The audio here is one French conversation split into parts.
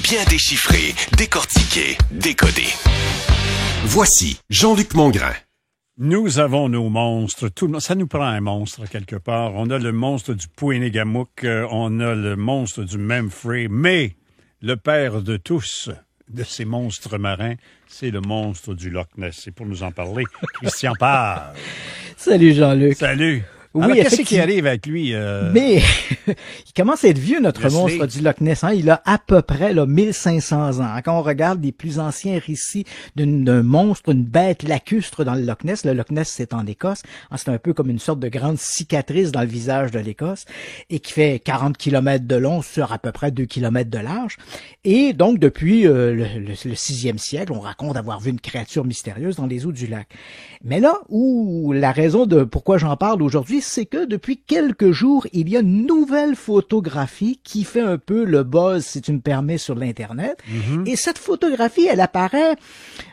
Bien déchiffré, décortiqué, décodé. Voici Jean-Luc Mongrain. Nous avons nos monstres. Ça nous prend un monstre quelque part. On a le monstre du Pouénégamouk, on a le monstre du Memphrey, mais le père de tous, de ces monstres marins, c'est le monstre du Loch Ness. Et pour nous en parler, Christian Page. Salut Jean-Luc. Salut. Oui, alors, qu'est-ce qui arrive avec lui? Mais il commence à être vieux, notre monstre du Loch Ness. Hein? Il a à peu près 1500 ans. Quand on regarde les plus anciens récits d'un monstre, une bête lacustre dans le Loch Ness c'est en Écosse. Hein, c'est un peu comme une sorte de grande cicatrice dans le visage de l'Écosse et qui fait 40 km de long sur à peu près 2 km de large. Et donc, depuis le 6e siècle, on raconte avoir vu une créature mystérieuse dans les eaux du lac. Mais là, où la raison de pourquoi j'en parle aujourd'hui, c'est que depuis quelques jours, il y a une nouvelle photographie qui fait un peu le buzz, si tu me permets, sur l'Internet. Et cette photographie, elle apparaît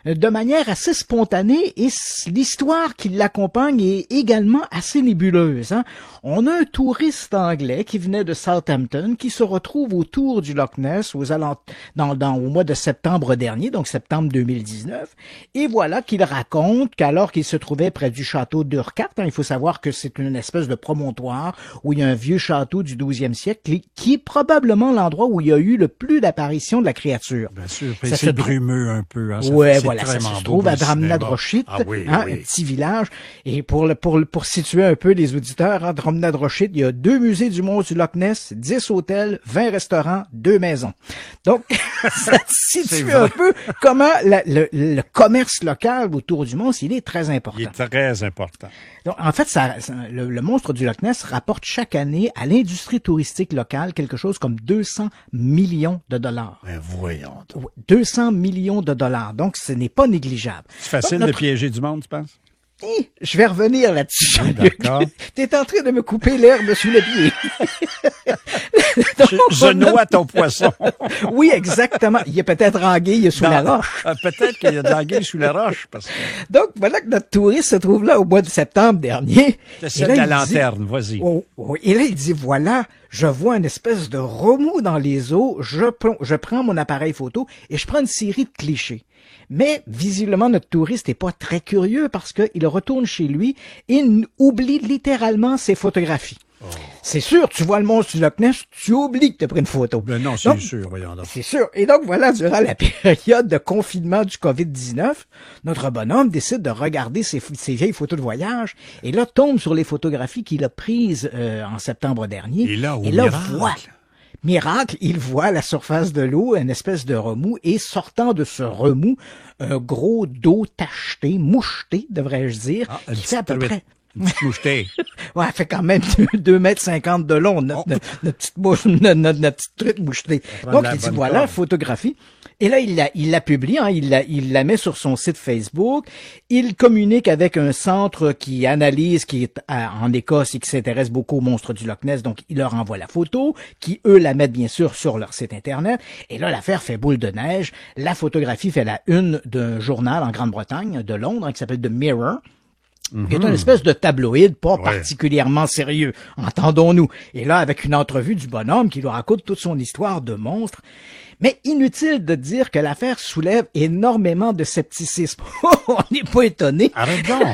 de manière assez spontanée et l'histoire qui l'accompagne est également assez nébuleuse. Hein? On a un touriste anglais qui venait de Southampton qui se retrouve autour du Loch Ness au mois de septembre dernier, donc septembre 2019. Et voilà qu'il raconte qu'alors qu'il se trouvait près du château d'Urquhart, hein, il faut savoir que c'est une espèce de promontoire où il y a un vieux château du 12e siècle qui est probablement l'endroit où il y a eu le plus d'apparitions de la créature. Bien sûr, c'est brumeux un peu. Hein, ouais, voilà, ça se trouve à Drumnadrochit, un petit village. Et pour situer un peu les auditeurs, hein, Drumnadrochit, il y a 2 musées du monstre du Loch Ness, 10 hôtels, 20 restaurants, 2 maisons. Donc, ça situe un peu comment le commerce local autour du monstre, il est très important. Il est très important. Donc, en fait, le monstre du Loch Ness rapporte chaque année à l'industrie touristique locale quelque chose comme 200 millions de dollars. Ben voyons donc. 200 millions de dollars. Donc, ce n'est pas négligeable. C'est facile de piéger du monde, tu penses? Je vais revenir là-dessus. D'accord. T'es en train de me couper l'herbe sous le pied. Je noie ton poisson. Oui, exactement. Il y a peut-être anguille sous la roche. Peut-être qu'il y a de l'anguille sous la roche. Donc, voilà que notre touriste se trouve là au mois de septembre dernier. C'est de la lanterne, vas-y. Et là, il dit, voilà, je vois une espèce de remous dans les eaux, je prends mon appareil photo et je prends une série de clichés. Mais, visiblement, notre touriste n'est pas très curieux parce qu'il retourne chez lui et oublie littéralement ses photographies. Oh. C'est sûr, tu vois le monstre du Loch Ness, tu oublies que tu as pris une photo. Ben non, c'est sûr, voyons donc. C'est sûr. Et donc, voilà, durant la période de confinement du COVID-19, notre bonhomme décide de regarder ses vieilles photos de voyage et là, tombe sur les photographies qu'il a prises en septembre dernier. Et là, Miracle, il voit à la surface de l'eau une espèce de remous et sortant de ce remous, un gros dos tacheté, moucheté, devrais-je dire, qui fait à peu près... Une petite mouchetée. Ouais, elle fait quand même 2,50 m de long, notre petite truite mouchetée. Donc, il dit, voilà, photographie. Et là, il la publie, hein, il la met sur son site Facebook. Il communique avec un centre qui analyse, qui est en Écosse et qui s'intéresse beaucoup aux monstres du Loch Ness. Donc, il leur envoie la photo, qui, eux, la mettent bien sûr sur leur site Internet. Et là, l'affaire fait boule de neige. La photographie fait la une d'un journal en Grande-Bretagne, de Londres, hein, qui s'appelle The Mirror. Qui est une espèce de tabloïd pas particulièrement sérieux, entendons-nous. Et là, avec une entrevue du bonhomme qui lui raconte toute son histoire de monstre. Mais inutile de dire que l'affaire soulève énormément de scepticisme. On n'est pas étonné. Arrête donc.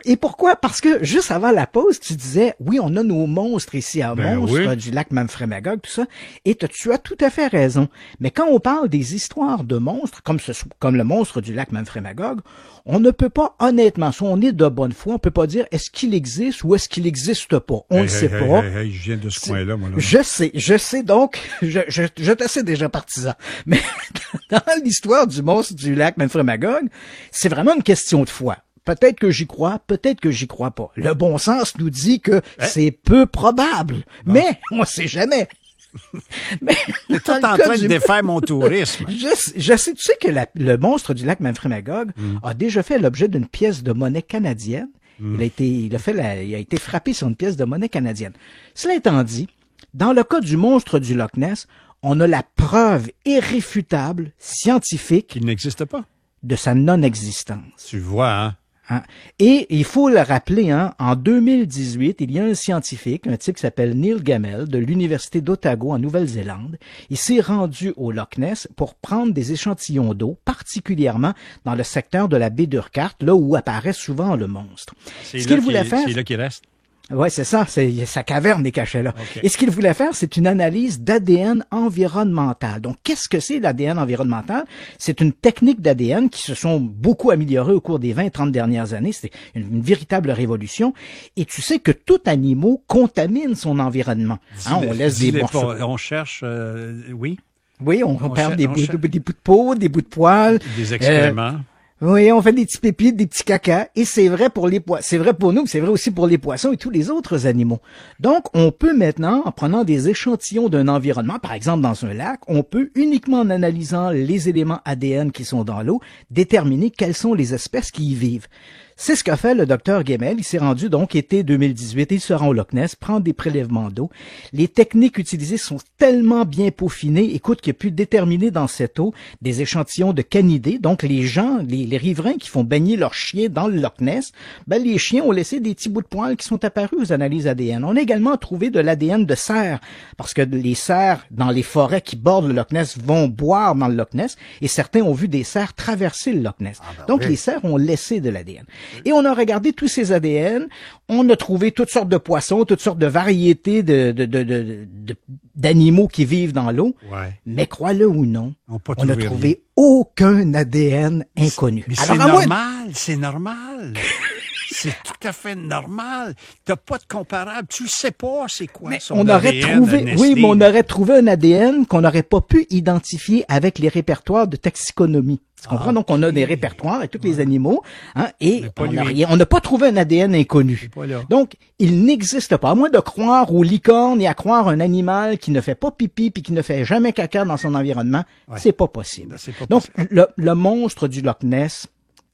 Et pourquoi? Parce que juste avant la pause, tu disais, oui, on a nos monstres ici à monstres du lac Memphremagog, tout ça. Et tu as tout à fait raison. Mais quand on parle des histoires de monstres, comme le monstre du lac Memphremagog, on ne peut pas, honnêtement, si on est de bonne foi, on peut pas dire est-ce qu'il existe ou est-ce qu'il n'existe pas. On ne sait pas. Je viens de ce coin-là, moi. Là. Je sais donc, je te sais déjà partisan. Mais dans l'histoire du monstre du lac Memphremagog, c'est vraiment une question de foi. Peut-être que j'y crois, peut-être que j'y crois pas. Le bon sens nous dit que c'est peu probable. Bon. Mais on sait jamais. Mais t'es tout en train de défaire mon tourisme. Je sais, tu sais que le monstre du lac Memphremagog a déjà fait l'objet d'une pièce de monnaie canadienne. Il a été frappé sur une pièce de monnaie canadienne. Cela étant dit, dans le cas du monstre du Loch Ness, on a la preuve irréfutable, scientifique... Qu'il n'existe pas. De sa non-existence. Tu vois, hein? Hein? Et il faut le rappeler, hein, en 2018, il y a un scientifique, un type qui s'appelle Neil Gamel, de l'Université d'Otago en Nouvelle-Zélande. Il s'est rendu au Loch Ness pour prendre des échantillons d'eau, particulièrement dans le secteur de la baie d'Urquhart, là où apparaît souvent le monstre. C'est là qu'il reste. Ouais, c'est ça. Sa caverne est cachée là. Okay. Et ce qu'il voulait faire, c'est une analyse d'ADN environnemental. Donc, qu'est-ce que c'est l'ADN environnemental? C'est une technique d'ADN qui se sont beaucoup améliorées au cours des 20-30 dernières années. C'est une véritable révolution. Et tu sais que tout animal contamine son environnement. Hein, on laisse des morceaux. On cherche, oui. Oui, on perd des bouts de peau, des bouts de poils. Des excréments. Oui, on fait des petits pépites, des petits cacas, et c'est vrai pour les poissons, c'est vrai pour nous, mais c'est vrai aussi pour les poissons et tous les autres animaux. Donc, on peut maintenant, en prenant des échantillons d'un environnement, par exemple dans un lac, on peut uniquement en analysant les éléments ADN qui sont dans l'eau, déterminer quelles sont les espèces qui y vivent. C'est ce qu'a fait le docteur Gamel. Il s'est rendu donc été 2018, il se rend au Loch Ness, prendre des prélèvements d'eau. Les techniques utilisées sont tellement bien peaufinées, écoute, qu'il a pu déterminer dans cette eau des échantillons de canidés. Donc les gens, les riverains qui font baigner leurs chiens dans le Loch Ness, ben les chiens ont laissé des petits bouts de poils qui sont apparus aux analyses ADN. On a également trouvé de l'ADN de cerfs, parce que les cerfs dans les forêts qui bordent le Loch Ness vont boire dans le Loch Ness, et certains ont vu des cerfs traverser le Loch Ness. Donc les cerfs ont laissé de l'ADN. Et on a regardé tous ces ADN, on a trouvé toutes sortes de poissons, toutes sortes de variétés d'animaux qui vivent dans l'eau. Ouais. Mais crois-le ou non, on n'a trouvé rien. aucun ADN inconnu. Mais Alors, c'est normal. C'est tout à fait normal. T'as pas de comparable. Tu sais pas c'est quoi mais son on aurait ADN trouvé, nesté. oui, mais on aurait trouvé un ADN qu'on n'aurait pas pu identifier avec les répertoires de taxiconomie. Tu comprends? Donc, on a des répertoires avec tous les animaux, hein, et on n'a pas trouvé un ADN inconnu. Donc, il n'existe pas, à moins de croire aux licornes et à croire un animal qui ne fait pas pipi puis qui ne fait jamais caca dans son environnement, c'est pas possible. Donc, le monstre du Loch Ness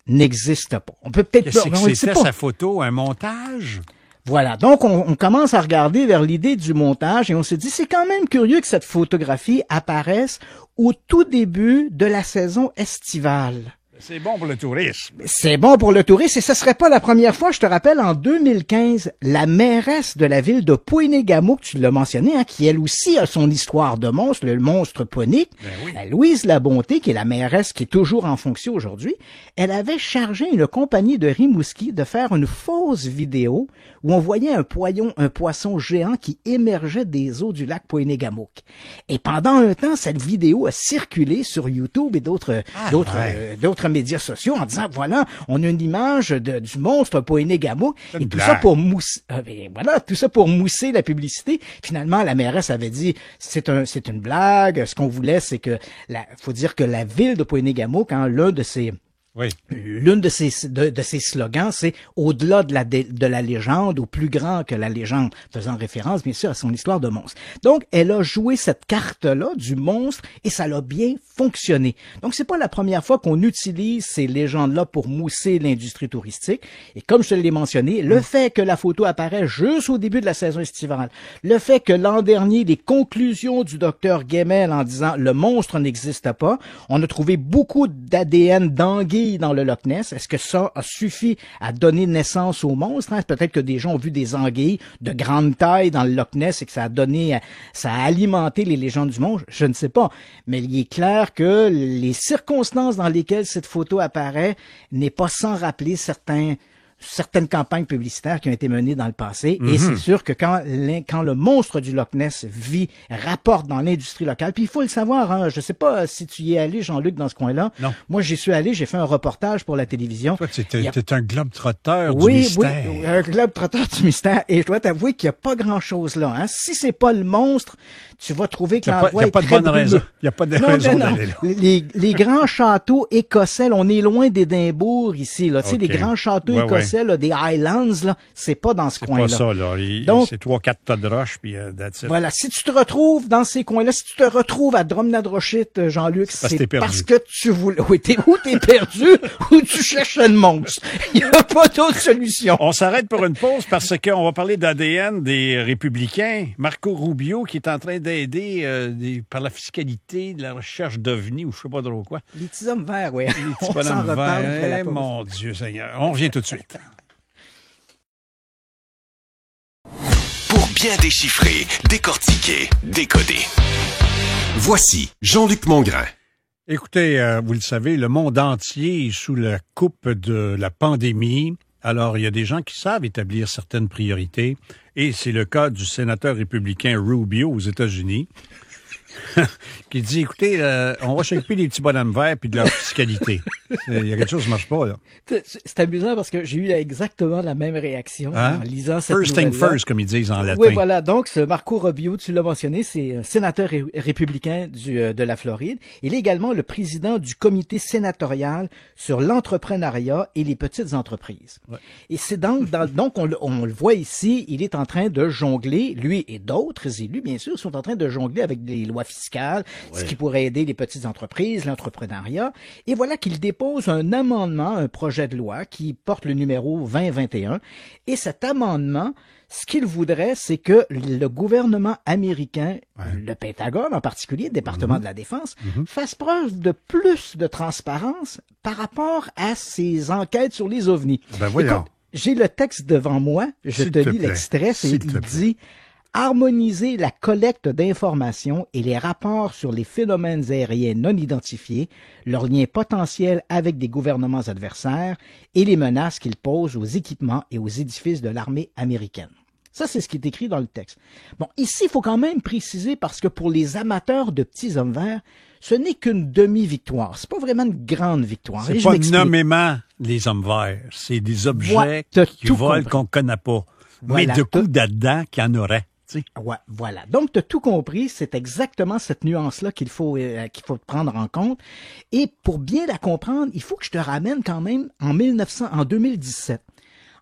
n'existe pas. On peut peut-être pas. C'était sa photo, un montage? Voilà. Donc, on commence à regarder vers l'idée du montage et on se dit, c'est quand même curieux que cette photographie apparaisse au tout début de la saison estivale. C'est bon pour le tourisme. C'est bon pour le tourisme et ce serait pas la première fois. Je te rappelle, en 2015, la mairesse de la ville de Poinégamouk, tu l'as mentionné, hein, qui elle aussi a son histoire de monstre, le monstre Ponique, oui. Louise Labonté, qui est la mairesse qui est toujours en fonction aujourd'hui, elle avait chargé une compagnie de Rimouski de faire une fausse vidéo où on voyait un poisson géant qui émergeait des eaux du lac Poinégamouk. Et pendant un temps, cette vidéo a circulé sur YouTube et d'autres médias sociaux en disant, voilà, on a une image du monstre Poinégamouk et tout ça pour mousser la publicité. Finalement, la mairesse avait dit, c'est une blague. Ce qu'on voulait, c'est que faut dire que la ville de Poinégamouk, hein, l'une de ses slogans, c'est au-delà de la légende, ou plus grand que la légende, faisant référence, bien sûr, à son histoire de monstre. Donc, elle a joué cette carte-là du monstre et ça l'a bien fonctionné. Donc, c'est pas la première fois qu'on utilise ces légendes-là pour mousser l'industrie touristique. Et comme je te l'ai mentionné, le fait que la photo apparaît juste au début de la saison estivale, le fait que l'an dernier, les conclusions du docteur Gamel en disant le monstre n'existe pas, on a trouvé beaucoup d'ADN d'anguilles dans le Loch Ness. Est-ce que ça a suffi à donner naissance au monstre? Hein? Peut-être que des gens ont vu des anguilles de grande taille dans le Loch Ness et que ça a alimenté les légendes du monstre. Je ne sais pas. Mais il est clair que les circonstances dans lesquelles cette photo apparaît n'est pas sans rappeler certaines campagnes publicitaires qui ont été menées dans le passé. Et c'est sûr que quand le monstre du Loch Ness rapporte dans l'industrie locale, puis il faut le savoir, hein, je sais pas si tu y es allé, Jean-Luc, dans ce coin-là. Non. Moi, j'y suis allé, j'ai fait un reportage pour la télévision. Toi, t'es un globe-trotteur du mystère. Oui, un globe-trotteur du mystère. Et je dois t'avouer qu'il n'y a pas grand-chose là. Hein. Si c'est pas le monstre, tu vas trouver que l'endroit est très brûleux. Il n'y a pas de raison d'aller là. Les grands châteaux écossais, là, on est loin d'Édimbourg ici. Là. Tu sais, les grands châteaux écossais, là, des Highlands, là, c'est pas dans ce coin-là. C'est pas ça, là. Donc, c'est 3-4 tas de roches, puis that's it. Voilà. Si tu te retrouves dans ces coins-là, si tu te retrouves à Drumnadrochit, Jean-Luc, c'est parce que tu voulais, ou t'es perdu, ou tu cherches un monstre. Il n'y a pas d'autre solution. On s'arrête pour une pause parce qu'on va parler d'ADN des Républicains. Marco Rubio, qui est en train d'être d'aider par la fiscalité de la recherche d'OVNI ou je sais pas trop quoi. Les petits hommes verts, oui. Les petits bonhommes verts. Mon Dieu Seigneur. On revient tout de suite. Pour bien déchiffrer, décortiquer, décoder. Voici Jean-Luc Mongrain. Écoutez, vous le savez, le monde entier est sous la coupe de la pandémie. Alors, il y a des gens qui savent établir certaines priorités. Et c'est le cas du sénateur républicain Rubio aux États-Unis, qui dit, écoutez, on va s'occuper des petits bonhommes verts puis de leur fiscalité. Il y a quelque chose qui ne marche pas, là. C'est amusant parce que j'ai eu exactement la même réaction en lisant cette First thing nouvelle-là. first, comme ils disent en latin. Oui, voilà. Donc, ce Marco Rubio, tu l'as mentionné, c'est un sénateur républicain de la Floride. Il est également le président du comité sénatorial sur l'entrepreneuriat et les petites entreprises. Ouais. Et c'est donc on le voit ici, il est en train de jongler, lui et d'autres élus, bien sûr, sont en train de jongler avec des lois fiscales, ce qui pourrait aider les petites entreprises, l'entrepreneuriat. Et voilà qu'il dépose un amendement, un projet de loi qui porte le numéro 2021. Et cet amendement, ce qu'il voudrait, c'est que le gouvernement américain, le Pentagone en particulier, le département de la Défense, fasse preuve de plus de transparence par rapport à ses enquêtes sur les ovnis. Ben voyons. Écoute, j'ai le texte devant moi, je te lis l'extrait, il dit « Harmoniser la collecte d'informations et les rapports sur les phénomènes aériens non identifiés, leurs liens potentiels avec des gouvernements adversaires et les menaces qu'ils posent aux équipements et aux édifices de l'armée américaine. » Ça, c'est ce qui est écrit dans le texte. Bon, ici, il faut quand même préciser parce que pour les amateurs de petits hommes verts, ce n'est qu'une demi-victoire. C'est pas vraiment une grande victoire. C'est pas nommément les hommes verts. C'est des objets qui volent qu'on connaît pas. Voilà, mais de coups dedans qu'il y en aurait. Ouais, voilà. Donc, tu as tout compris. C'est exactement cette nuance-là qu'il faut prendre en compte. Et pour bien la comprendre, il faut que je te ramène quand même en 2017.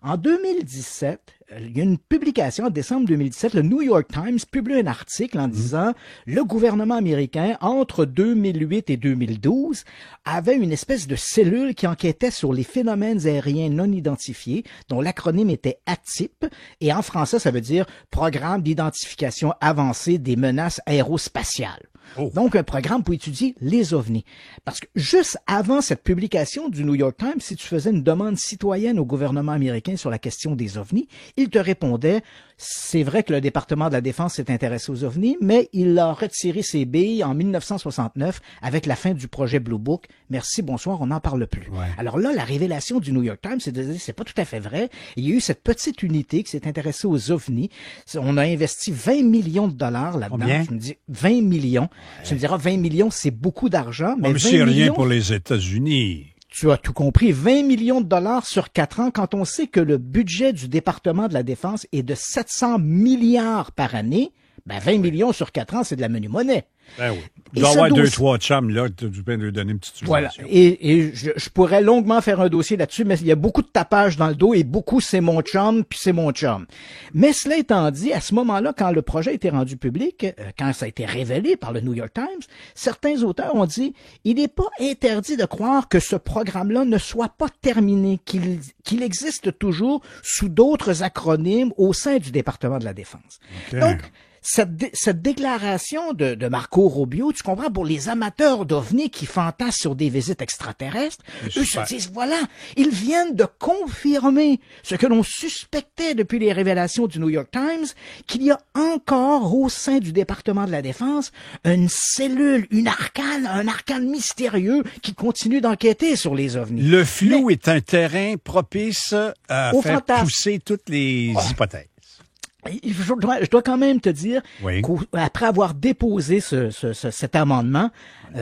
En 2017, il y a une publication en décembre 2017, le New York Times publie un article en disant le gouvernement américain, entre 2008 et 2012, avait une espèce de cellule qui enquêtait sur les phénomènes aériens non identifiés, dont l'acronyme était ATIP, et en français, ça veut dire Programme d'identification avancée des menaces aérospatiales. Oh. Donc, un programme pour étudier les ovnis. Parce que juste avant cette publication du New York Times, si tu faisais une demande citoyenne au gouvernement américain sur la question des ovnis, il te répondait, c'est vrai que le département de la Défense s'est intéressé aux ovnis, mais il a retiré ses billes en 1969 avec la fin du projet Blue Book. Merci, bonsoir, on n'en parle plus. Ouais. Alors là, la révélation du New York Times, c'est de dire, c'est pas tout à fait vrai. Il y a eu cette petite unité qui s'est intéressée aux ovnis. On a investi 20 millions de dollars là-dedans. Combien? Je me dis, 20 millions. Ouais. Tu me diras, 20 millions, c'est beaucoup d'argent. Mais c'est rien pour les États-Unis. Tu as tout compris. 20 millions de dollars sur 4 ans quand on sait que le budget du département de la Défense est de 700 milliards par année. Ben, 20 millions sur 4 ans, c'est de la menue monnaie. Ben oui. Il doit y avoir 2-3 chums, là, tu peux lui donner une petite subvention. Voilà. Et je pourrais longuement faire un dossier là-dessus, mais il y a beaucoup de tapage dans le dos et beaucoup c'est mon chum, puis c'est mon chum. Mais cela étant dit, à ce moment-là, quand le projet a été rendu public, quand ça a été révélé par le New York Times, certains auteurs ont dit, il n'est pas interdit de croire que ce programme-là ne soit pas terminé, qu'il existe toujours sous d'autres acronymes au sein du département de la Défense. Okay. Donc, cette déclaration de Marco Rubio, tu comprends, pour les amateurs d'OVNI qui fantasment sur des visites extraterrestres, eux se disent, voilà, ils viennent de confirmer ce que l'on suspectait depuis les révélations du New York Times, qu'il y a encore au sein du département de la Défense une cellule, un arcane mystérieux qui continue d'enquêter sur les OVNI. Le flou est un terrain propice à faire pousser toutes les hypothèses. Je dois quand même te dire qu'après avoir déposé cet amendement,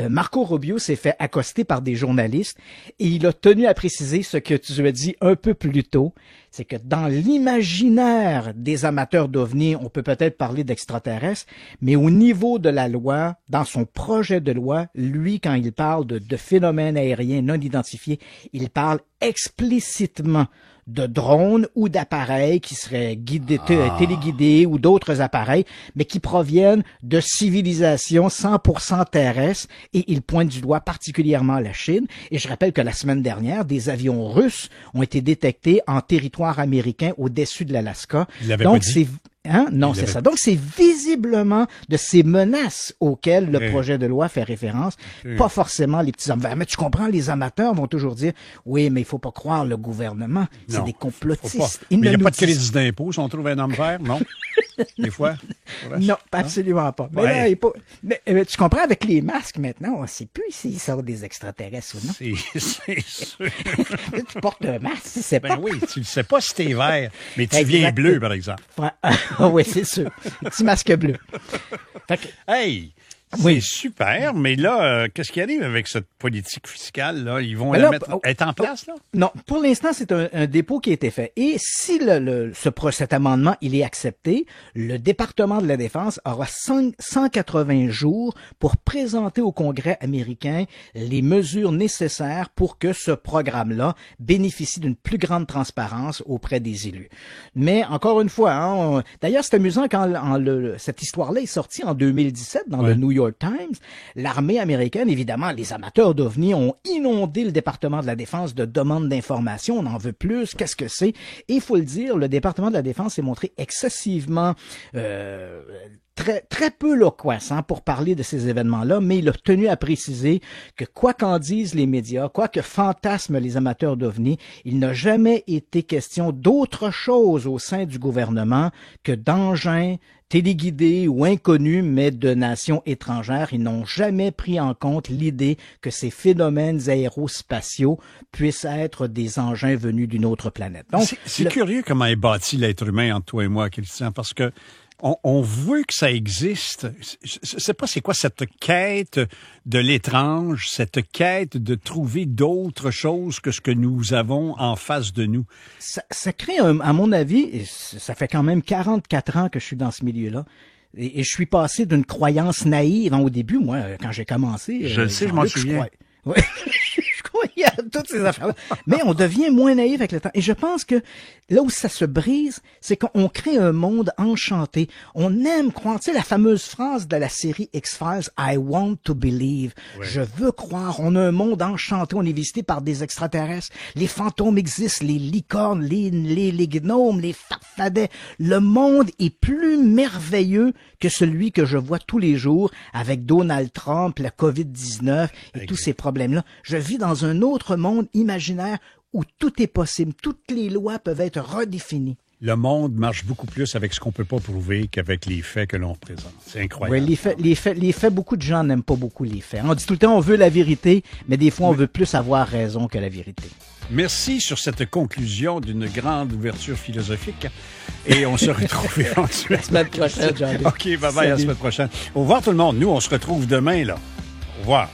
Marco Rubio s'est fait accoster par des journalistes et il a tenu à préciser ce que tu as dit un peu plus tôt, c'est que dans l'imaginaire des amateurs d'OVNI, on peut peut-être parler d'extraterrestres, mais au niveau de la loi, dans son projet de loi, lui, quand il parle de phénomènes aériens non identifiés, il parle explicitement de drones ou d'appareils qui seraient téléguidés ou d'autres appareils, mais qui proviennent de civilisations 100% terrestres, et il pointe du doigt particulièrement la Chine. Et je rappelle que la semaine dernière, des avions russes ont été détectés en territoire américain au-dessus de l'Alaska. Donc, Hein? Non, c'est ça. Donc, c'est visiblement de ces menaces auxquelles le projet de loi fait référence, pas forcément les petits hommes verts. Mais tu comprends, les amateurs vont toujours dire, oui, mais il faut pas croire le gouvernement. C'est des complotistes. Mais il n'y a pas de crédit d'impôt si on trouve un homme vert, non? Des fois? Non, absolument pas. Mais là, mais tu comprends, avec les masques maintenant, on ne sait plus s'ils sortent des extraterrestres ou non. C'est sûr. Tu portes un masque, tu sais pas. Ben oui, tu ne sais pas si t'es vert, mais tu viens bleu, par exemple. Oui, c'est sûr. Petit masque bleu. Fait que, hey! C'est super, mais là, qu'est-ce qui arrive avec cette politique fiscale, là? Ils vont être en place, là? Non, pour l'instant, c'est un dépôt qui a été fait. Et si cet amendement, il est accepté, le département de la Défense aura 180 jours pour présenter au Congrès américain les mesures nécessaires pour que ce programme-là bénéficie d'une plus grande transparence auprès des élus. Mais, encore une fois, d'ailleurs, c'est amusant quand cette histoire-là est sortie en 2017 dans le New York Times, l'armée américaine, évidemment, les amateurs d'OVNI ont inondé le département de la Défense de demandes d'informations. On en veut plus. Qu'est-ce que c'est? Et il faut le dire, le département de la Défense s'est montré excessivement très peu loquace pour parler de ces événements-là, mais il a tenu à préciser que quoi qu'en disent les médias, quoi que fantasment les amateurs d'OVNI, il n'a jamais été question d'autre chose au sein du gouvernement que d'engins téléguidés ou inconnus, mais de nations étrangères. Ils n'ont jamais pris en compte l'idée que ces phénomènes aérospatiaux puissent être des engins venus d'une autre planète. Donc, c'est curieux comment est bâti l'être humain entre toi et moi, Christian, parce que on veut que ça existe. Je sais pas c'est quoi cette quête de l'étrange, cette quête de trouver d'autres choses que ce que nous avons en face de nous. Ça crée, à mon avis, ça fait quand même 44 ans que je suis dans ce milieu-là. Et je suis passé d'une croyance naïve au début, moi, quand j'ai commencé. Je le sais, je m'en souviens. Je croyais à toutes ces affaires-là. Mais on devient moins naïf avec le temps. Et je pense que là où ça se brise, c'est qu'on crée un monde enchanté. On aime croire. Tu sais, la fameuse phrase de la série X-Files, I want to believe. Ouais. Je veux croire. On a un monde enchanté. On est visité par des extraterrestres. Les fantômes existent, les licornes, les gnomes, les farfadets. Le monde est plus merveilleux que celui que je vois tous les jours avec Donald Trump, la COVID-19 et tous ces problèmes-là. Je vis dans un autre monde imaginaire où tout est possible. Toutes les lois peuvent être redéfinies. Le monde marche beaucoup plus avec ce qu'on peut pas prouver qu'avec les faits que l'on représente. C'est incroyable. Oui, les faits, beaucoup de gens n'aiment pas beaucoup les faits. On dit tout le temps on veut la vérité, mais des fois on veut plus avoir raison que la vérité. Merci sur cette conclusion d'une grande ouverture philosophique. Et on se retrouve éventuellement. La semaine prochaine, John. OK, bye-bye, à la semaine prochaine. Au revoir tout le monde. Nous, on se retrouve demain, là. Au revoir.